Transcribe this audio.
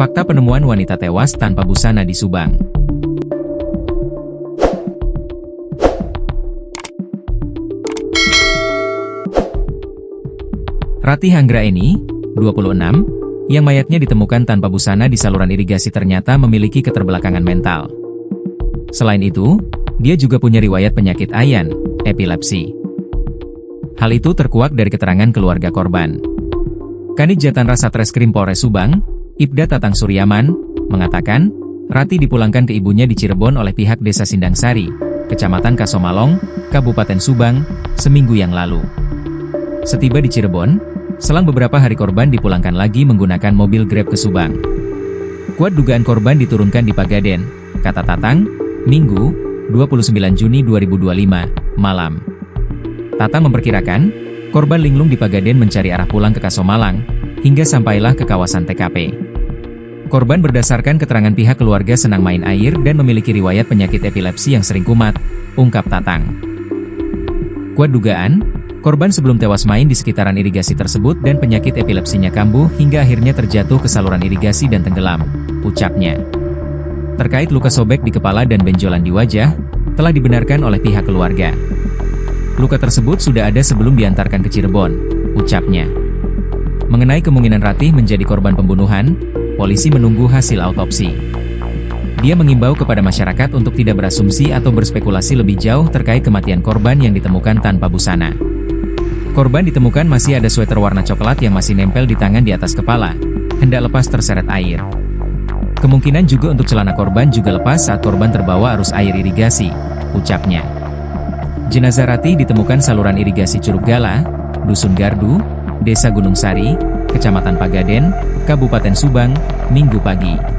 Fakta penemuan wanita tewas tanpa busana di Subang. Ratih Anggraeni, 26, yang mayatnya ditemukan tanpa busana di saluran irigasi ternyata memiliki keterbelakangan mental. Selain itu, dia juga punya riwayat penyakit ayan, epilepsi. Hal itu terkuak dari keterangan keluarga korban. Kanit Jatanras Satreskrim Polres Subang, Ibda Tatang Suryaman, mengatakan, Ratih dipulangkan ke ibunya di Cirebon oleh pihak Desa Sindangsari, Kecamatan Kasomalong, Kabupaten Subang, seminggu yang lalu. Setiba di Cirebon, selang beberapa hari korban dipulangkan lagi menggunakan mobil Grab ke Subang. Kuat dugaan korban diturunkan di Pagaden, kata Tatang, Minggu, 29 Juni 2025, malam. Tatang memperkirakan, korban linglung di Pagaden mencari arah pulang ke Kasomalang, hingga sampailah ke kawasan TKP. Korban berdasarkan keterangan pihak keluarga senang main air dan memiliki riwayat penyakit epilepsi yang sering kumat, ungkap Tatang. Kuat dugaan, korban sebelum tewas main di sekitaran irigasi tersebut dan penyakit epilepsinya kambuh hingga akhirnya terjatuh ke saluran irigasi dan tenggelam, ucapnya. Terkait luka sobek di kepala dan benjolan di wajah, telah dibenarkan oleh pihak keluarga. Luka tersebut sudah ada sebelum diantarkan ke Cirebon, ucapnya. Mengenai kemungkinan Ratih menjadi korban pembunuhan, polisi menunggu hasil autopsi. Dia mengimbau kepada masyarakat untuk tidak berasumsi atau berspekulasi lebih jauh terkait kematian korban yang ditemukan tanpa busana. Korban ditemukan masih ada sweater warna coklat yang masih nempel di tangan di atas kepala, hendak lepas terseret air. Kemungkinan juga untuk celana korban juga lepas saat korban terbawa arus air irigasi, ucapnya. Jenazah Ratih ditemukan saluran irigasi Curug Gala, Dusun Gardu, Desa Gunung Sari, Kecamatan Pagaden, Kabupaten Subang, Minggu pagi.